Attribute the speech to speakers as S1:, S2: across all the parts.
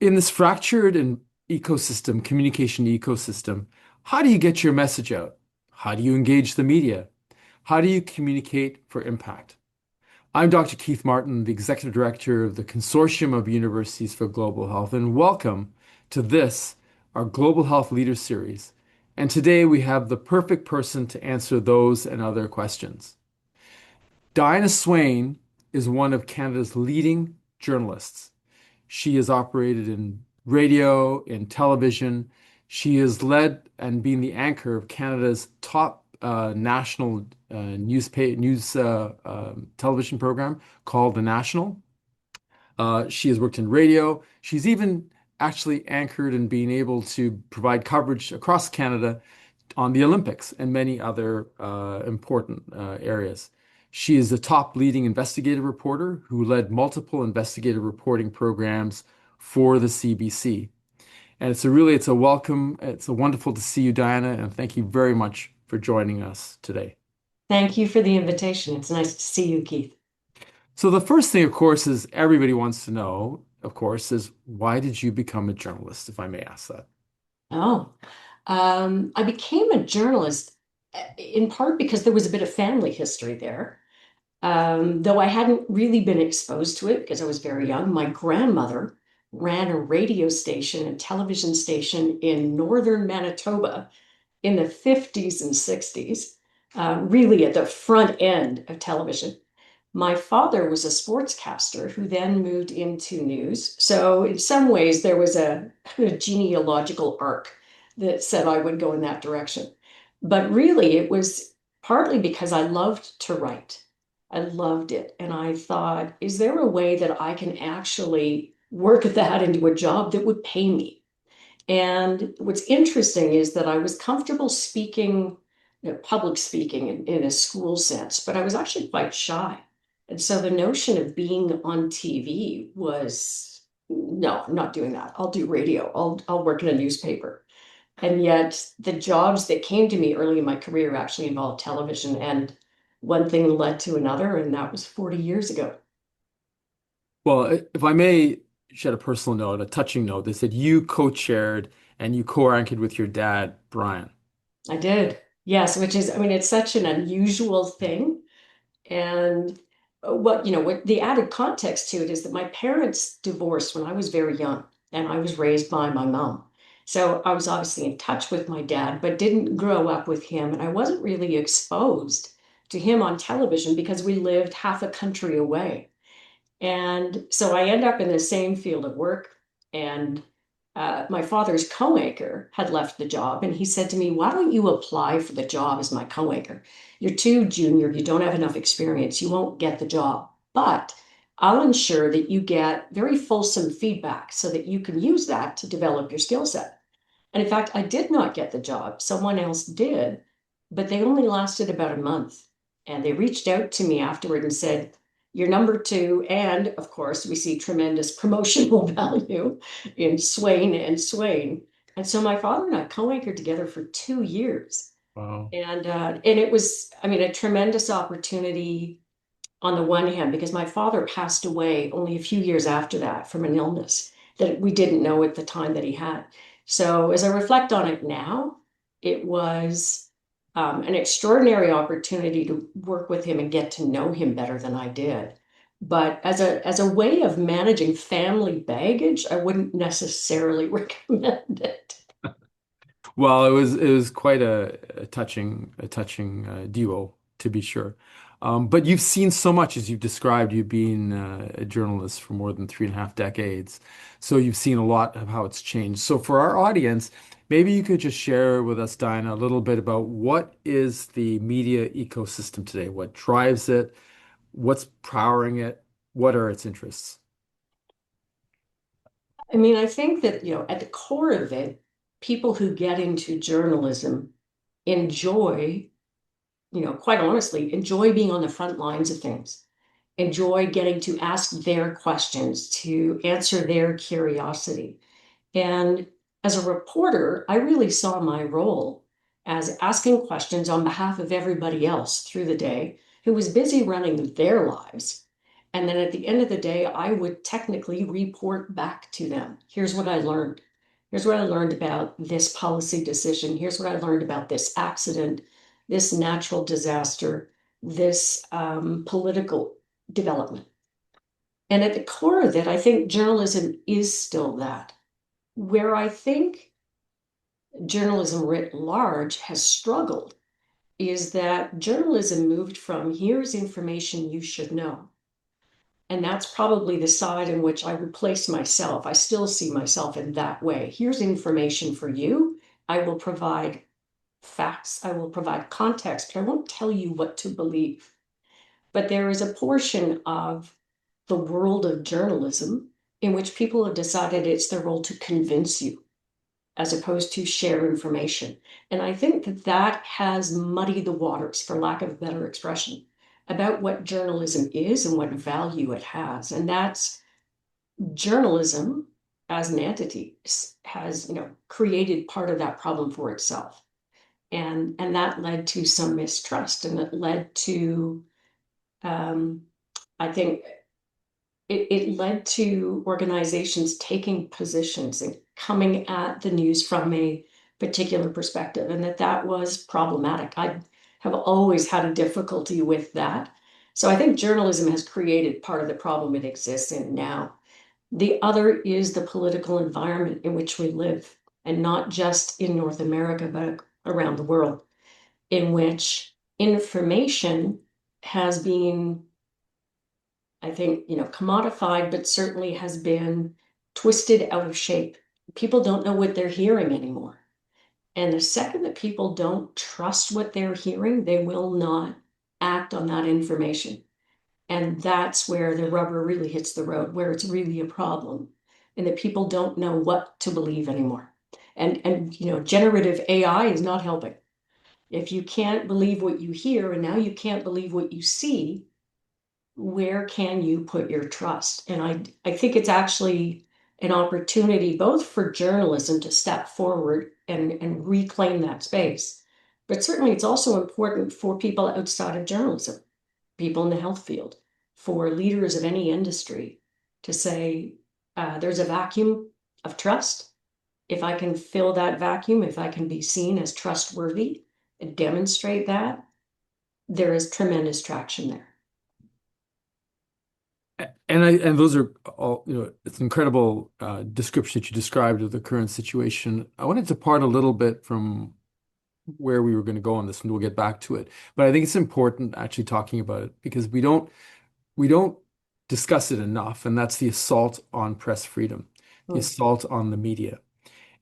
S1: In this fractured and ecosystem, communication ecosystem, how do you get your message out? How do you engage the media? How do you communicate for impact? I'm Dr. Keith Martin, the Executive Director of the Consortium of Universities for Global Health, and welcome to this, our Global Health Leader Series. And today we have the perfect person to answer those and other questions. Diana Swain is one of Canada's leading journalists. She has operated in radio, in television. She has led and been the anchor of Canada's top national news television program called The National. She has worked in radio. She's even actually anchored and being able to provide coverage across Canada on the Olympics and many other important areas. She is the top leading investigative reporter who led multiple investigative reporting programs for the CBC. And it's a welcome. It's a wonderful to see you, Diana, and thank you very much for joining us today.
S2: Thank you for the invitation. It's nice to see you, Keith.
S1: So the first thing, of course, is everybody wants to know, of course, is why did you become a journalist, if I may ask that?
S2: Oh, I became a journalist in part because there was a bit of family history there. Though I hadn't really been exposed to it because I was very young. My grandmother ran a radio station and television station in northern Manitoba in the 50s and 60s, really at the front end of television. My father was a sportscaster who then moved into news. So, in some ways, there was a genealogical arc that said I would go in that direction. But really, it was partly because I loved to write. I loved it. And I thought, is there a way that I can actually work that into a job that would pay me? And what's interesting is that I was comfortable speaking, public speaking in a school sense, but I was actually quite shy. And so the notion of being on TV was, no, I'm not doing that. I'll do radio. I'll work in a newspaper. And yet the jobs that came to me early in my career actually involved television. And one thing led to another, and that was 40 years ago.
S1: Well, if I may shed a personal note, a touching note, they said you co-chaired and you co-anchored with your dad, Brian.
S2: I did. Yes, which is, I mean, it's such an unusual thing. And what the added context to it is that my parents divorced when I was very young, and I was raised by my mom. So I was obviously in touch with my dad, but didn't grow up with him. And I wasn't really exposed to him on television because we lived half a country away. And so I end up in the same field of work. And my father's co-anchor had left the job. And he said to me, why don't you apply for the job as my co-anchor? You're too junior. You don't have enough experience. You won't get the job. But I'll ensure that you get very fulsome feedback so that you can use that to develop your skill set. And in fact, I did not get the job. Someone else did, but they only lasted about a month. And they reached out to me afterward and said, you're number two. And of course, we see tremendous promotional value in Swain and Swain. And so my father and I co-anchored together for 2 years.
S1: Wow.
S2: And it was, I mean, a tremendous opportunity on the one hand, because my father passed away only a few years after that from an illness that we didn't know at the time that he had. So as I reflect on it now, it was an extraordinary opportunity to work with him and get to know him better than I did. But as a way of managing family baggage, I wouldn't necessarily recommend it.
S1: Well, it was quite a touching duo to be sure. But you've seen so much as you've described. You've been a journalist for more than 3.5 decades, so you've seen a lot of how it's changed. So for our audience, maybe you could just share with us, Diana, a little bit about what is the media ecosystem today, what drives it, what's powering it, what are its interests?
S2: I mean, I think that, at the core of it, people who get into journalism enjoy, quite honestly, enjoy being on the front lines of things, enjoy getting to ask their questions, to answer their curiosity. And as a reporter, I really saw my role as asking questions on behalf of everybody else through the day who was busy running their lives. And then at the end of the day, I would technically report back to them. Here's what I learned. Here's what I learned about this policy decision. Here's what I learned about this accident, this natural disaster, this political development. And at the core of it, I think journalism is still that. Where I think journalism writ large has struggled is that journalism moved from here's information you should know. And that's probably the side in which I would place myself. I still see myself in that way. Here's information for you. I will provide facts, I will provide context, but I won't tell you what to believe. But there is a portion of the world of journalism in which people have decided it's their role to convince you as opposed to share information. And I think that that has muddied the waters, for lack of a better expression, about what journalism is and what value it has. And that's journalism as an entity has, created part of that problem for itself. And that led to some mistrust, and it led to, I think, it led to organizations taking positions and coming at the news from a particular perspective, and that was problematic. I have always had a difficulty with that. So I think journalism has created part of the problem it exists in now. The other is the political environment in which we live, and not just in North America, but around the world, in which information has been, I think, commodified, but certainly has been twisted out of shape. People don't know what they're hearing anymore. And the second that people don't trust what they're hearing, they will not act on that information. And that's where the rubber really hits the road, where it's really a problem, and that people don't know what to believe anymore. And generative AI is not helping. If you can't believe what you hear, and now you can't believe what you see, where can you put your trust? And I think it's actually an opportunity both for journalism to step forward and reclaim that space. But certainly it's also important for people outside of journalism, people in the health field, for leaders of any industry to say, there's a vacuum of trust. If I can fill that vacuum, if I can be seen as trustworthy and demonstrate that, there is tremendous traction there.
S1: And those are all, it's an incredible description that you described of the current situation. I wanted to part a little bit from where we were going to go on this, and we'll get back to it. But I think it's important actually talking about it because we don't discuss it enough, and that's the assault on press freedom, the
S2: Mm.
S1: assault on the media.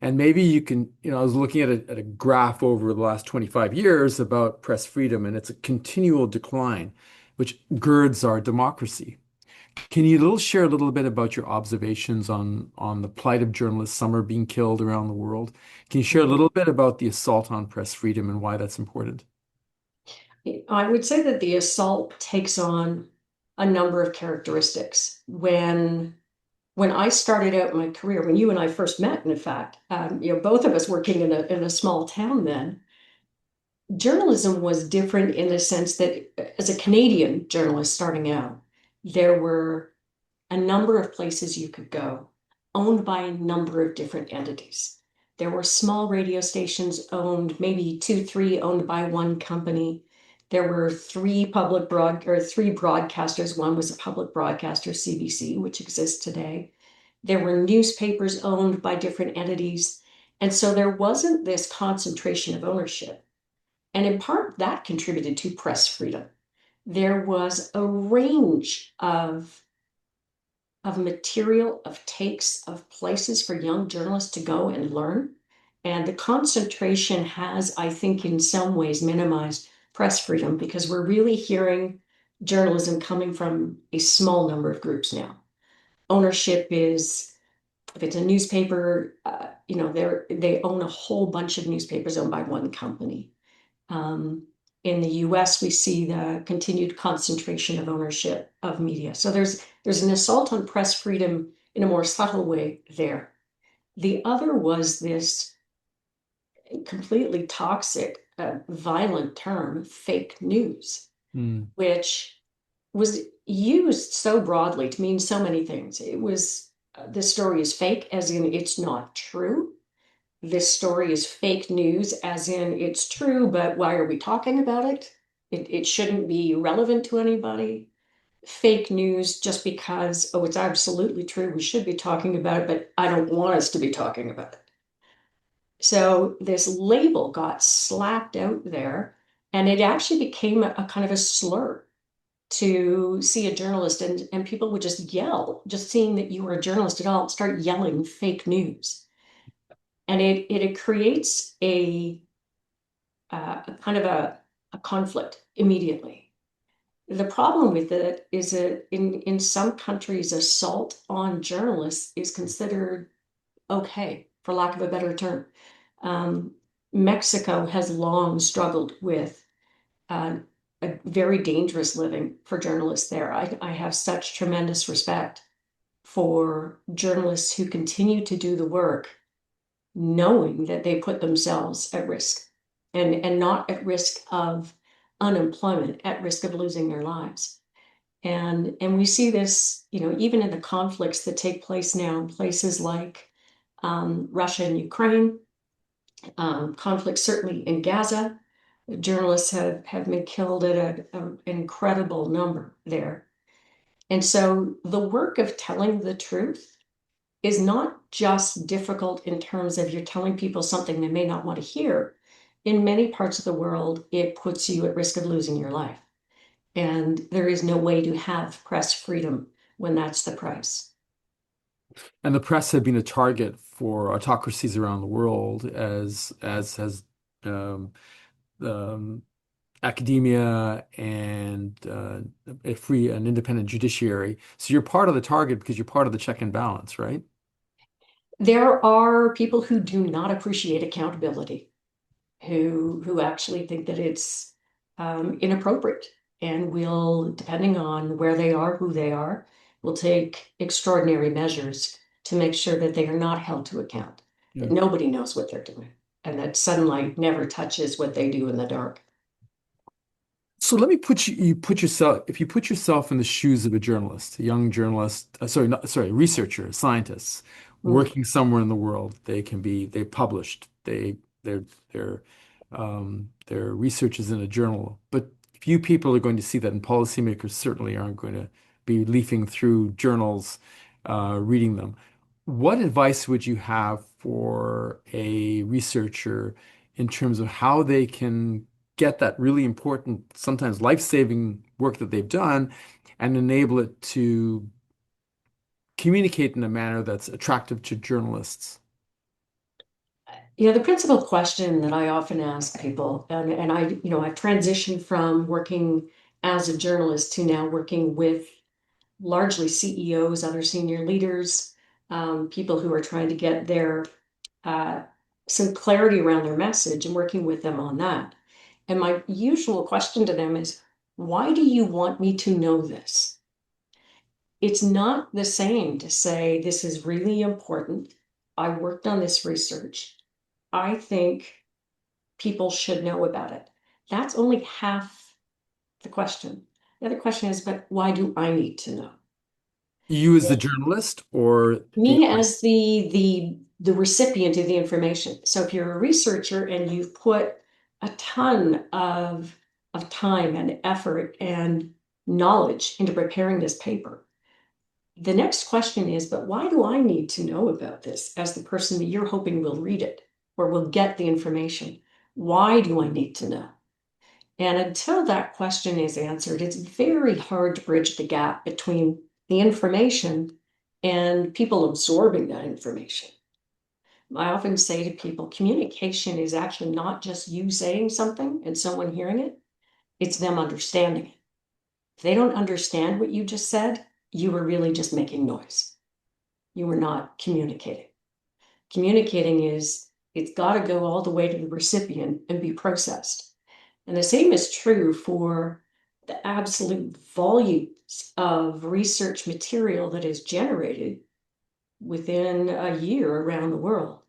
S1: And maybe you can, I was looking at a graph over the last 25 years about press freedom, and it's a continual decline, which girds our democracy. Can you share a little bit about your observations on the plight of journalists? Some are being killed around the world. Can you share a
S2: Mhm.
S1: little bit about the assault on press freedom and why that's important?
S2: I would say that the assault takes on a number of characteristics. When I started out my career, when you and I first met, in fact, both of us working in a small town then, journalism was different in the sense that as a Canadian journalist starting out, there were a number of places you could go, owned by a number of different entities. There were small radio stations owned, maybe two, three owned by one company. There were three broadcasters. One was a public broadcaster, CBC, which exists today. There were newspapers owned by different entities. And so there wasn't this concentration of ownership. And in part, that contributed to press freedom. There was a range of material, of takes, of places for young journalists to go and learn. And the concentration has, I think, in some ways minimized press freedom because we're really hearing journalism coming from a small number of groups now. Ownership is, if it's a newspaper, they own a whole bunch of newspapers owned by one company. In the US, we see the continued concentration of ownership of media. So there's an assault on press freedom in a more subtle way there. The other was this completely toxic, violent term, fake news,
S1: Mm,
S2: which was, used so broadly to mean so many things. It was this story is fake, as in it's not true. This story is fake news, as in it's true, but why are we talking about it? It shouldn't be relevant to anybody. Fake news just because, oh, it's absolutely true, we should be talking about it, but I don't want us to be talking about it. So this label got slapped out there, and it actually became a kind of a slur to see a journalist, and people would just yell, just seeing that you were a journalist at all, start yelling fake news. And it creates a kind of a conflict immediately. The problem with it is that in some countries, assault on journalists is considered okay, for lack of a better term. Um, Mexico has long struggled with uh, a very dangerous living for journalists there. I have such tremendous respect for journalists who continue to do the work knowing that they put themselves at risk, and not at risk of unemployment, at risk of losing their lives. And we see this, even in the conflicts that take place now in places like Russia and Ukraine, conflicts certainly in Gaza. Journalists have been killed at an incredible number there. And so the work of telling the truth is not just difficult in terms of you're telling people something they may not want to hear. In many parts of the world, it puts you at risk of losing your life. And there is no way to have press freedom when that's the price.
S1: And the press have been a target for autocracies around the world, as has um, um, academia and a free and independent judiciary. So you're part of the target because you're part of the check and balance, right?
S2: There are people who do not appreciate accountability, who actually think that it's inappropriate, and will, depending on where they are, who they are, will take extraordinary measures to make sure that they are not held to account,
S1: Yeah.
S2: that nobody knows what they're doing, and that sunlight never touches what they do in the dark.
S1: So let me you put yourself, if you put yourself in the shoes of a journalist, a young journalist, sorry, researcher, a scientist
S2: Mm.
S1: working somewhere in the world, they published, their research is in a journal, but few people are going to see that, and policymakers certainly aren't going to be leafing through journals, reading them. What advice would you have for a researcher in terms of how they can get that really important, sometimes life-saving work that they've done and enable it to communicate in a manner that's attractive to journalists?
S2: The principal question that I often ask people, and I've transitioned from working as a journalist to now working with largely CEOs, other senior leaders, people who are trying to get uh, some clarity around their message, and working with them on that. And my usual question to them is, why do you want me to know this? It's not the same to say, this is really important. I worked on this research. I think people should know about it. That's only half the question. The other question is, but why do I need to know?
S1: You as the journalist or the
S2: Me
S1: audience?
S2: as the recipient of the information. So if you're a researcher and you've put a ton of time and effort and knowledge into preparing this paper, the next question is, but why do I need to know about this as the person that you're hoping will read it or will get the information? Why do I need to know? And until that question is answered, it's very hard to bridge the gap between the information and people absorbing that information. I often say to people, communication is actually not just you saying something and someone hearing it, it's them understanding it. If they don't understand what you just said, you were really just making noise. You were not communicating. Communicating it's got to go all the way to the recipient and be processed. And the same is true for the absolute volumes of research material that is generated within a year around the world.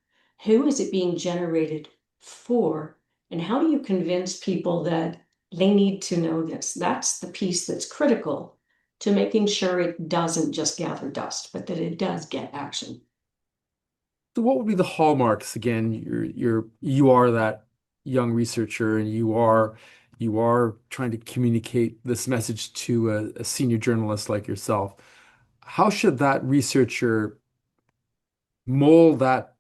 S2: Who is it being generated for? And how do you convince people that they need to know this? That's the piece that's critical to making sure it doesn't just gather dust, but that it does get action.
S1: So what would be the hallmarks again? You are that young researcher and you are trying to communicate this message to a senior journalist like yourself. How should that researcher mold that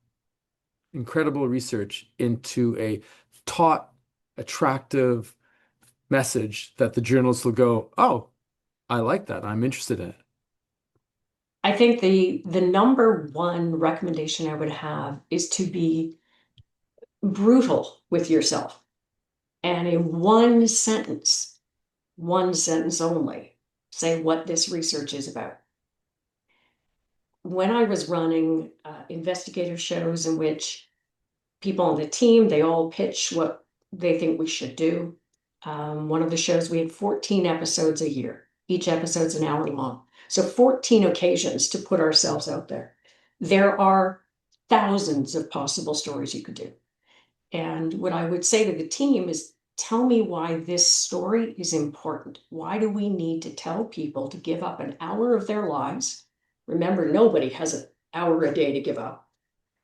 S1: incredible research into a taut, attractive message that the journalist will go, "Oh, I like that. I'm interested in it."
S2: I think the number one recommendation I would have is to be brutal with yourself. And in one sentence only, say what this research is about. When I was running investigative shows in which people on the team, they all pitch what they think we should do. One of the shows, we had 14 episodes a year. Each episode's an hour long. So 14 occasions to put ourselves out there. There are thousands of possible stories you could do. And what I would say to the team is, tell me why this story is important. Why do we need to tell people to give up an hour of their lives? Remember, nobody has an hour a day to give up.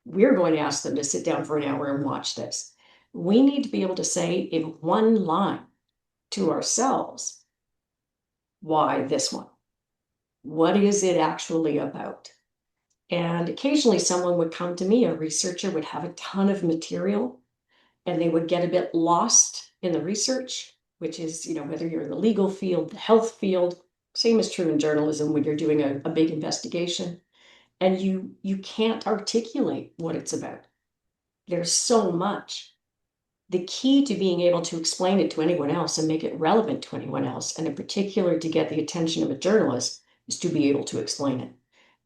S2: We're going to ask them to sit down for an hour and watch this. We need to be able to say in one line to ourselves, why this one? What is it actually about? And occasionally someone would come to me, a researcher would have a ton of material and they would get a bit lost in the research, which is, whether you're in the legal field, the health field, same is true in journalism when you're doing a big investigation, and you can't articulate what it's about. There's so much. The key to being able to explain it to anyone else and make it relevant to anyone else, and in particular to get the attention of a journalist, is to be able to explain it.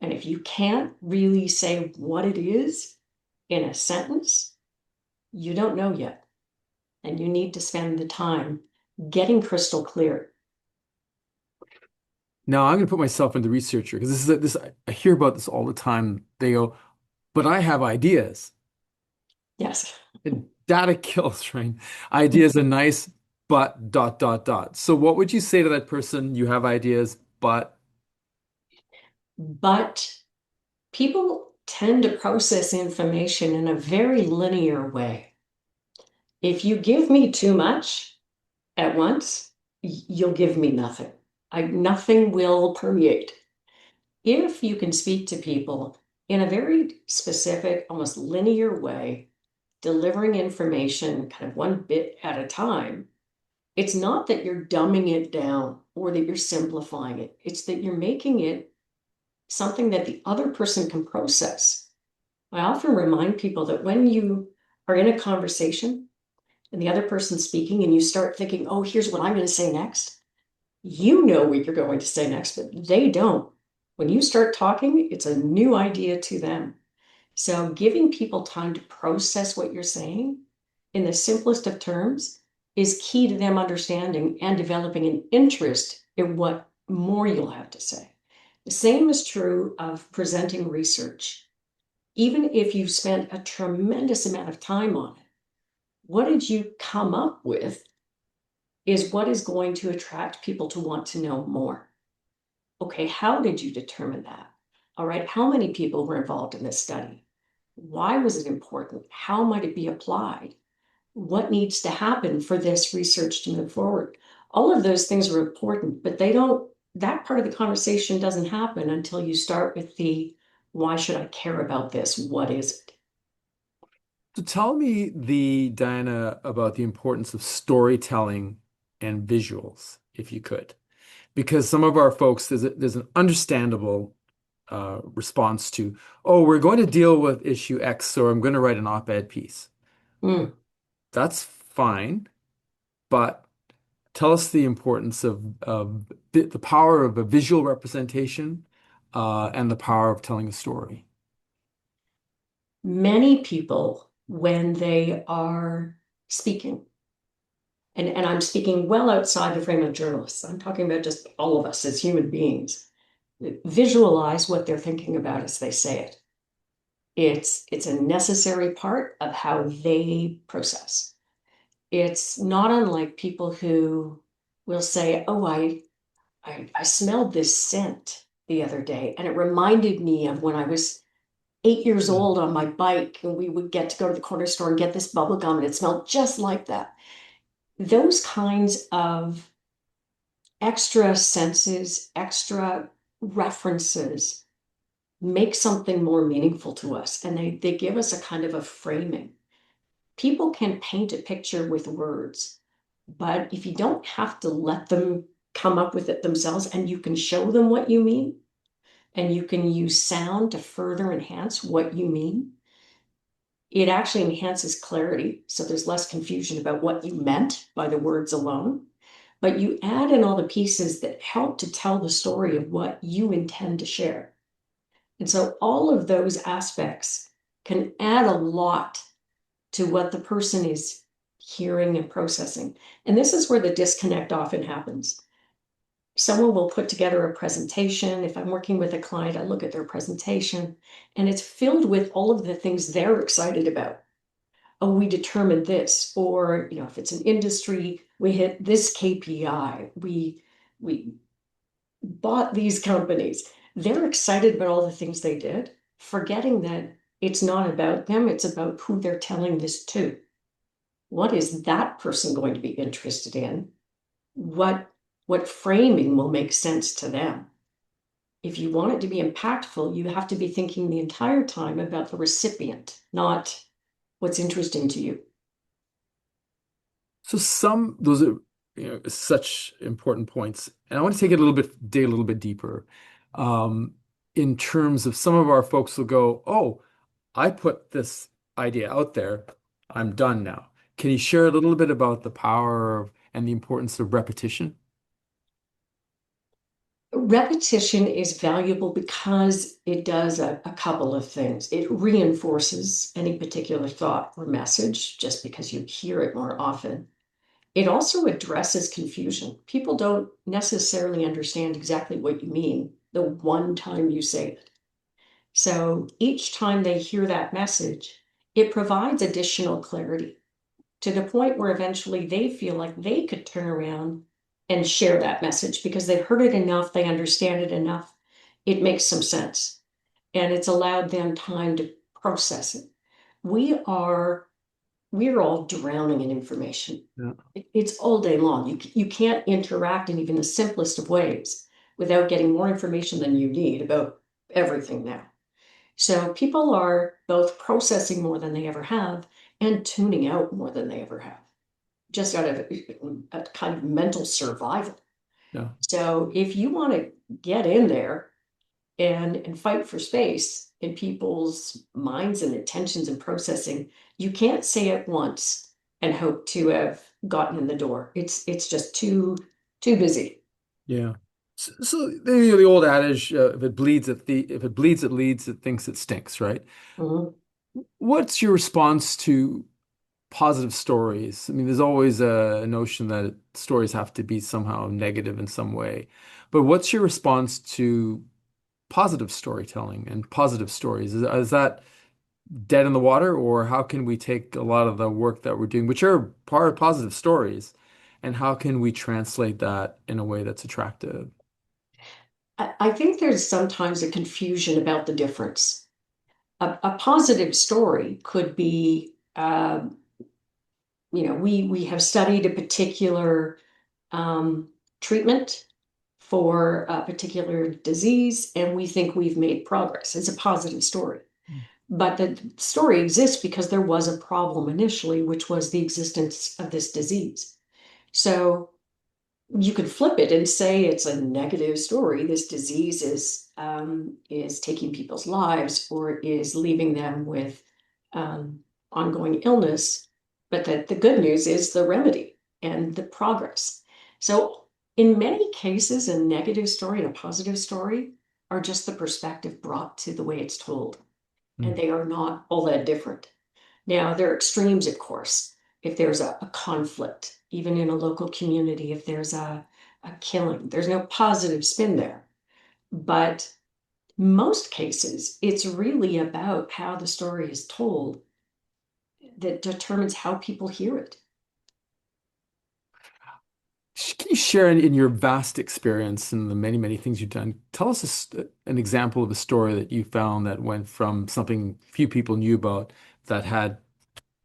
S2: And if you can't really say what it is in a sentence, you don't know yet. And you need to spend the time getting crystal clear.
S1: Now I'm going to put myself into researcher because this I hear about this all the time. They go, "But I have ideas."
S2: Yes.
S1: And data kills, right? Ideas are nice, but dot dot dot. So what would you say to that person? You have ideas, but
S2: But people tend to process information in a very linear way. If you give me too much at once, you'll give me nothing. Nothing will permeate. If you can speak to people in a very specific, almost linear way, delivering information kind of one bit at a time, it's not that you're dumbing it down or that you're simplifying it. It's that you're making it something that the other person can process. I often remind people that when you are in a conversation and the other person's speaking and you start thinking, oh, here's what I'm going to say next, you know what you're going to say next, but they don't. When you start talking, it's a new idea to them. So giving people time to process what you're saying in the simplest of terms is key to them understanding and developing an interest in what more you'll have to say. The same is true of presenting research. Even if you've spent a tremendous amount of time on it, what did you come up with is what is going to attract people to want to know more. Okay, how did you determine that? All right, how many people were involved in this study? Why was it important? How might it be applied? What needs to happen for this research to move forward? All of those things are important, but that part of the conversation doesn't happen until you start with why should I care about this? What is it?
S1: so tell me Diana, about the importance of storytelling and visuals, if you could. Because some of our folks, there's an understandable response to, oh, we're going to deal with issue X, so I'm going to write an op-ed piece.
S2: Mm.
S1: That's fine, but tell us the importance of the power of a visual representation and the power of telling a story.
S2: Many people, when they are speaking, and I'm speaking well outside the frame of journalists, I'm talking about just all of us as human beings, visualize what they're thinking about as they say it. It's a necessary part of how they process. It's not unlike people who will say, oh, I smelled this scent the other day, and it reminded me of when I was 8 years
S1: Mm.
S2: old on my bike, and we would get to go to the corner store and get this bubble gum, and it smelled just like that. Those kinds of extra senses, extra references make something more meaningful to us, and they give us a kind of a framing. People can paint a picture with words, but if you don't have to let them come up with it themselves and you can show them what you mean, and you can use sound to further enhance what you mean, it actually enhances clarity. So there's less confusion about what you meant by the words alone. But you add in all the pieces that help to tell the story of what you intend to share. And so all of those aspects can add a lot to what the person is hearing and processing. And this is where the disconnect often happens. Someone will put together a presentation. If I'm working with a client, I look at their presentation and it's filled with all of the things they're excited about. Oh, we determined this, or if it's an industry, we hit this KPI. We bought these companies. They're excited about all the things they did, forgetting that it's not about them, it's about who they're telling this to. What is that person going to be interested in? What framing will make sense to them? If you want it to be impactful, you have to be thinking the entire time about the recipient, not what's interesting to you.
S1: So those are, such important points. And I want to dig a little bit deeper. Um, in terms of some of our folks will go, oh, I put this idea out there. I'm done now. Can you share a little bit about the power and the importance of repetition?
S2: Repetition is valuable because it does a couple of things. It reinforces any particular thought or message just because you hear it more often. It also addresses confusion. People don't necessarily understand exactly what you mean the one time you say it. So each time they hear that message, it provides additional clarity to the point where eventually they feel like they could turn around and share that message because they've heard it enough, they understand it enough, it makes some sense. And it's allowed them time to process it. We are we're all drowning in information.
S1: Yeah.
S2: It's all day long. You can't interact in even the simplest of ways without getting more information than you need about everything now. So people are both processing more than they ever have and tuning out more than they ever have, just out of a kind of mental survival.
S1: Yeah.
S2: So if you want to get in there and fight for space in people's minds and attentions and processing, you can't say it once and hope to have gotten in the door. It's just too busy.
S1: Yeah. So the old adage, if it bleeds, it leads, it thinks it stinks, right?
S2: Mhm.
S1: What's your response to positive stories? I mean, there's always a notion that stories have to be somehow negative in some way. But what's your response to positive storytelling and positive stories? Is that dead in the water, or how can we take a lot of the work that we're doing, which are part of positive stories, and how can we translate that in a way that's attractive?
S2: I think there's sometimes a confusion about the difference. A positive story could be, we have studied a particular treatment for a particular disease, and we think we've made progress. It's a positive story. But the story exists because there was a problem initially, which was the existence of this disease. So you could flip it and say it's a negative story. This disease is taking people's lives or is leaving them with ongoing illness. But that the good news is the remedy and the progress. So in many cases, a negative story and a positive story are just the perspective brought to the way it's told, and
S1: Mm.
S2: they are not all that different. Now, there are extremes, of course. If there's a conflict, even in a local community, if there's a killing, there's no positive spin there. But most cases, it's really about how the story is told that determines how people hear it.
S1: Can you share in your vast experience and the many, many things you've done, tell us an example of a story that you found that went from something few people knew about that had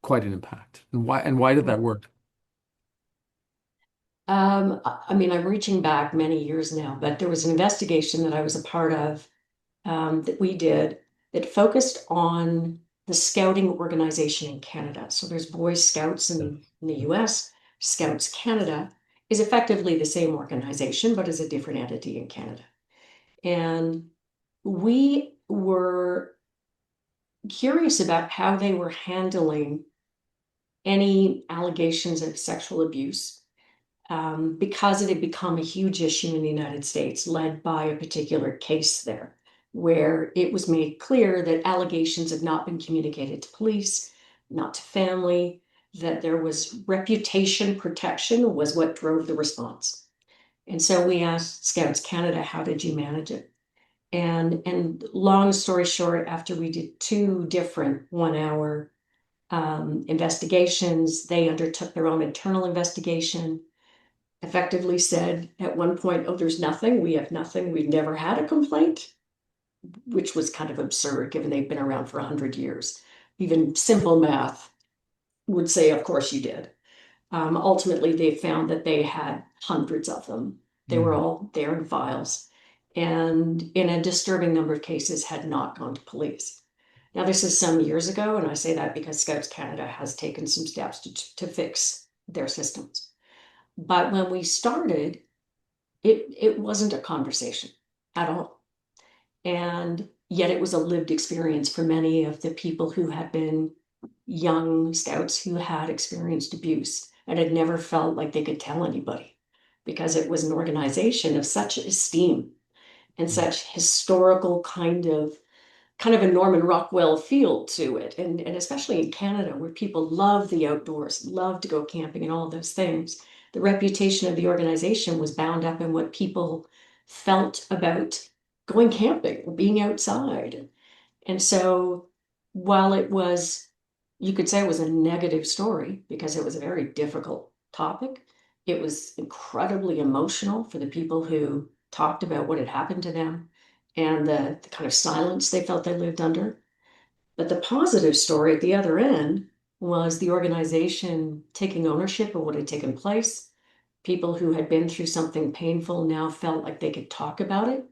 S1: quite an impact, and why did that work?
S2: I mean, I'm reaching back many years now, but there was an investigation that I was a part of that we did that focused on the scouting organization in Canada. So there's Boy Scouts in the US. Scouts Canada is effectively the same organization, but is a different entity in Canada. And we were curious about how they were handling any allegations of sexual abuse because it had become a huge issue in the United States, led by a particular case there, where it was made clear that allegations had not been communicated to police, not to family, that there was reputation protection was what drove the response. And so we asked Scouts Canada, how did you manage it? And long story short, after we did two different 1 hour investigations, they undertook their own internal investigation, effectively said at one point, oh, there's nothing, we have nothing, we've never had a complaint, which was kind of absurd given they've been around for 100 years. Even simple math would say, of course you did. Ultimately, they found that they had hundreds of them. They were
S1: Mm,
S2: all there in files, and in a disturbing number of cases had not gone to police. Now, this is some years ago, and I say that because Scouts Canada has taken some steps to fix their systems. But when we started, it wasn't a conversation at all. And yet it was a lived experience for many of the people who had been young scouts who had experienced abuse and had never felt like they could tell anybody because it was an organization of such esteem and
S1: mm,
S2: such historical kind of a Norman Rockwell feel to it. And especially in Canada, where people love the outdoors, love to go camping and all those things, the reputation of the organization was bound up in what people felt about going camping, being outside. And so while it was, you could say it was a negative story because it was a very difficult topic, it was incredibly emotional for the people who talked about what had happened to them and the kind of silence they felt they lived under. But the positive story at the other end was the organization taking ownership of what had taken place. People who had been through something painful now felt like they could talk about it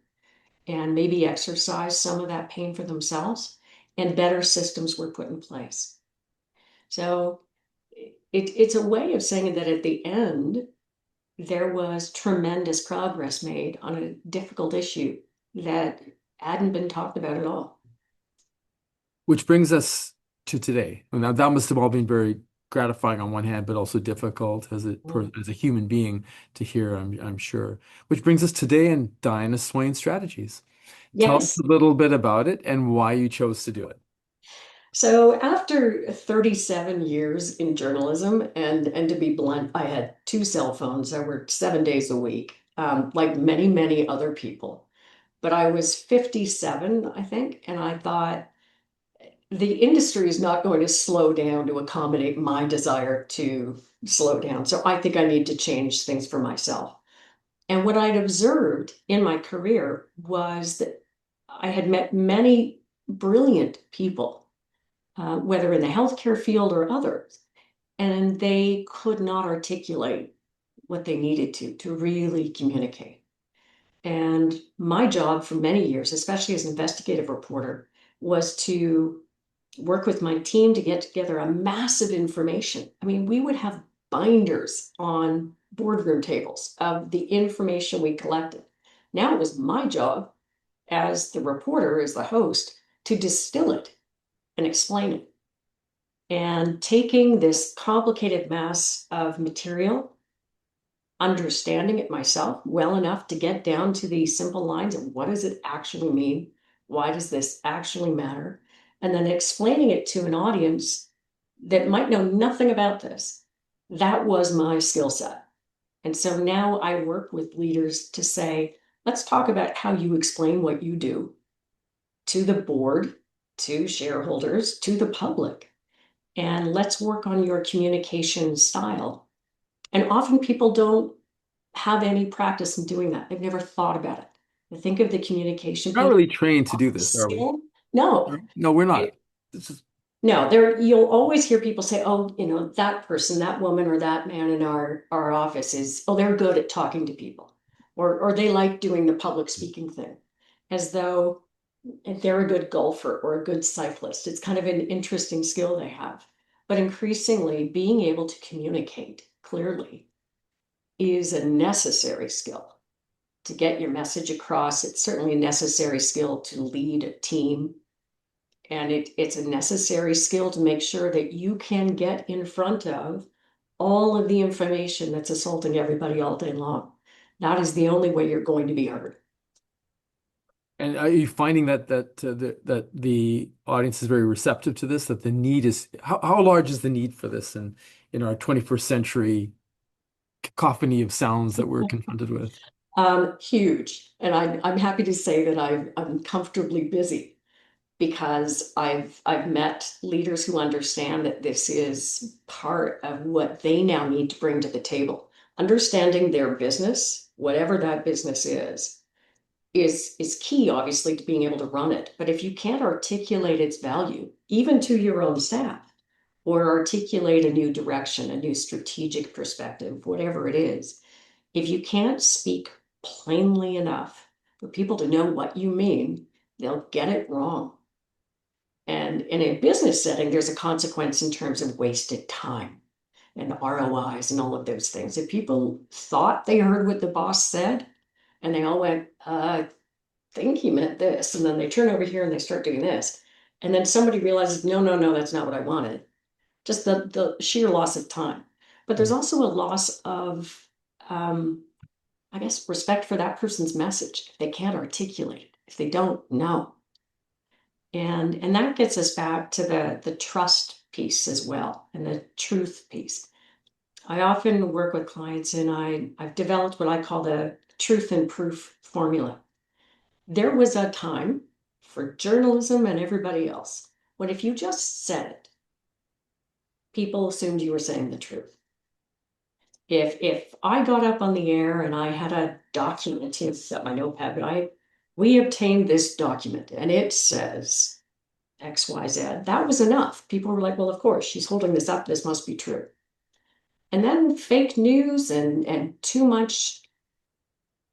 S2: and maybe exercise some of that pain for themselves, and better systems were put in place. So it's a way of saying that at the end, there was tremendous progress made on a difficult issue that hadn't been talked about at all.
S1: which brings us to today. Now, that must have all been very gratifying on one hand, but also difficult as a human being to hear, I'm sure. Which brings us today and Diana Swain strategies. Tell us
S2: Yes.
S1: a little bit about it and why you chose to do it.
S2: So after 37 years in journalism, and to be blunt, I had two cell phones. I worked 7 days a week, like many, many other people. But I was 57, I think, and I thought the industry is not going to slow down to accommodate my desire to slow down. So I think I need to change things for myself. And what I'd observed in my career was that I had met many brilliant people, whether in the healthcare field or others, and they could not articulate what they needed to really communicate. And my job for many years, especially as an investigative reporter, was to work with my team to get together a massive information. I mean, we would have binders on boardroom tables of the information we collected. Now it was my job as the reporter, as the host, to distill it and explain it. And taking this complicated mass of material, understanding it myself well enough to get down to the simple lines of what does it actually mean? Why does this actually matter? And then explaining it to an audience that might know nothing about this. That was my skill set. And so now I work with leaders to say, let's talk about how you explain what you do to the board, to shareholders, to the public. And let's work on your communication style. And often people don't have any practice in doing that. They've never thought about it. They think of the communication
S1: We're not
S2: piece
S1: really trained to do this, are we?
S2: skill. No,
S1: No, we're
S2: it,
S1: not. This is
S2: no, there you'll always hear people say, "Oh, that person, that woman, or that man in our office is, oh, they're good at talking to people, or they like doing the public speaking thing," as though they're a good golfer or a good cyclist. It's kind of an interesting skill they have. But increasingly, being able to communicate clearly is a necessary skill to get your message across. It's certainly a necessary skill to lead a team. And it's a necessary skill to make sure that you can get in front of all of the information that's assaulting everybody all day long. That is the only way you're going to be heard.
S1: And are you finding that the audience is very receptive to this? That the need is how large is the need for this in our 21st century cacophony of sounds that we're confronted with?
S2: Huge. And I'm happy to say that I'm comfortably busy because I've met leaders who understand that this is part of what they now need to bring to the table. Understanding their business, whatever that business is key, obviously, to being able to run it. But if you can't articulate its value, even to your own staff, or articulate a new direction, a new strategic perspective, whatever it is, if you can't speak plainly enough for people to know what you mean, they'll get it wrong. And in a business setting, there's a consequence in terms of wasted time and ROIs and all of those things. If people thought they heard what the boss said and they all went, I think he meant this, and then they turn over here and they start doing this, and then somebody realizes, no, no, no, that's not what I wanted. Just the sheer loss of time. But there's also a loss of, um, I guess, respect for that person's message. If they can't articulate it, if they don't know. And that gets us back to the trust piece as well and the truth piece. I often work with clients and I've developed what I call the truth and proof formula. There was a time for journalism and everybody else when if you just said it, people assumed you were saying the truth. If I got up on the air and I had a document, it's at my notepad, but we obtained this document and it says XYZ, that was enough. People were like, well, of course, she's holding this up, this must be true. And then fake news and too much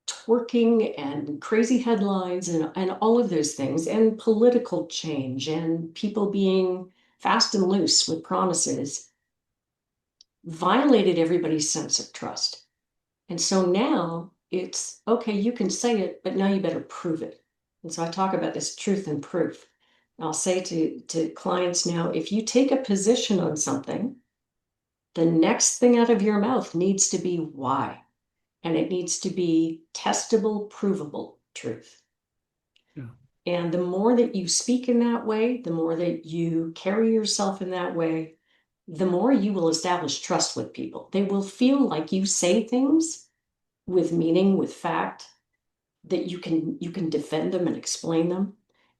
S2: twerking and crazy headlines and all of those things, and political change and people being fast and loose with promises violated everybody's sense of trust. And so now it's okay, you can say it, but now you better prove it. And so I talk about this truth and proof. I'll say to clients now, if you take a position on something, the next thing out of your mouth needs to be why. And it needs to be testable, provable truth.
S1: Yeah.
S2: And the more that you speak in that way, the more that you carry yourself in that way, the more you will establish trust with people. They will feel like you say things with meaning, with fact, that you can defend them and explain them.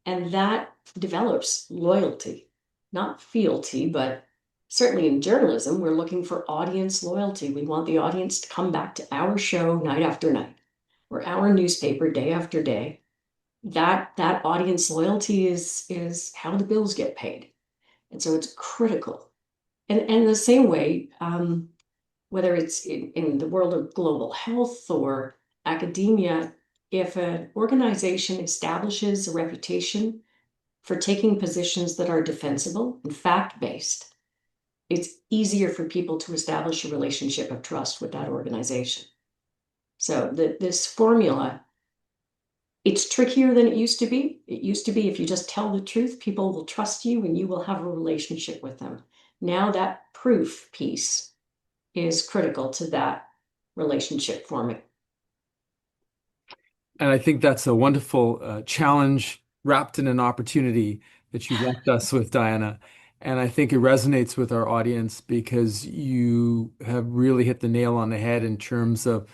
S2: And that develops loyalty, not fealty, but certainly in journalism, we're looking for audience loyalty. We want the audience to come back to our show night after night, or our newspaper day after day. That audience loyalty is how the bills get paid. And so it's critical. And the same way, whether it's in the world of global health or academia, if an organization establishes a reputation for taking positions that are defensible and fact-based, it's easier for people to establish a relationship of trust with that organization. So this formula, it's trickier than it used to be. It used to be if you just tell the truth, people will trust you and you will have a relationship with them. Now that proof piece is critical to that relationship forming.
S1: And I think that's a wonderful challenge wrapped in an opportunity that you left us with, Diana. And I think it resonates with our audience because you have really hit the nail on the head in terms of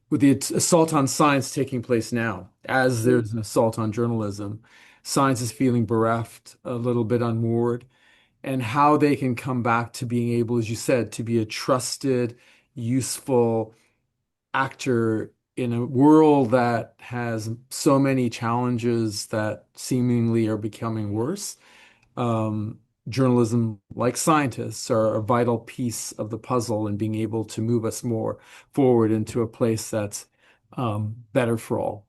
S1: with the assault on science taking place now, as there's an assault on journalism, science is feeling bereft, a little bit unmoored, and how they can come back to being able, as you said, to be a trusted, useful actor in a world that has so many challenges that seemingly are becoming worse. um, Journalism, like scientists, are a vital piece of the puzzle in being able to move us more forward into a place that's better for all.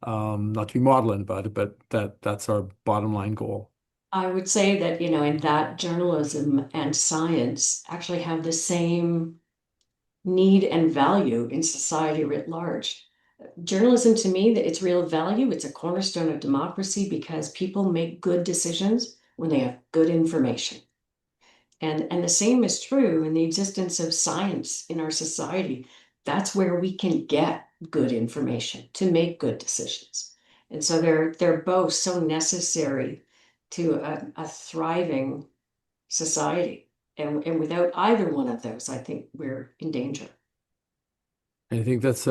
S1: Not to be maudlin about it, but that's our bottom line goal.
S2: I would say that, in that journalism and science actually have the same need and value in society writ large. Journalism, to me, that its real value, it's a cornerstone of democracy because people make good decisions when they have good information. And the same is true in the existence of science in our society. That's where we can get good information to make good decisions. And so they're both so necessary to a thriving society. And without either one of those, I think we're in danger.
S1: I think that's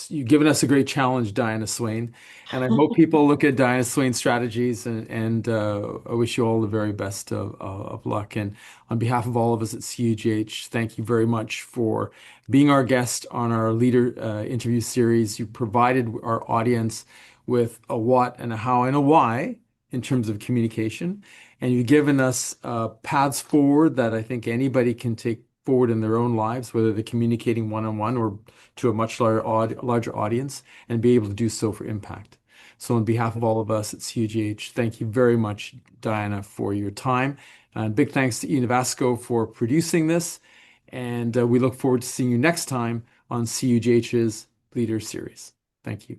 S1: you've given us a great challenge, Diana Swain, and I hope people look at Diana Swain's strategies and I wish you all the very best of luck. And on behalf of all of us at CUGH, thank you very much for being our guest on our leader interview series. You provided our audience with a what and a how and a why in terms of communication, and you've given us paths forward that I think anybody can take forward in their own lives, whether they're communicating one-on-one or to a much larger audience, and be able to do so for impact. So, on behalf of all of us at CUGH, thank you very much, Diana, for your time. And big thanks to Ian Vasco for producing this. And we look forward to seeing you next time on CUGH's Leader Series. Thank you.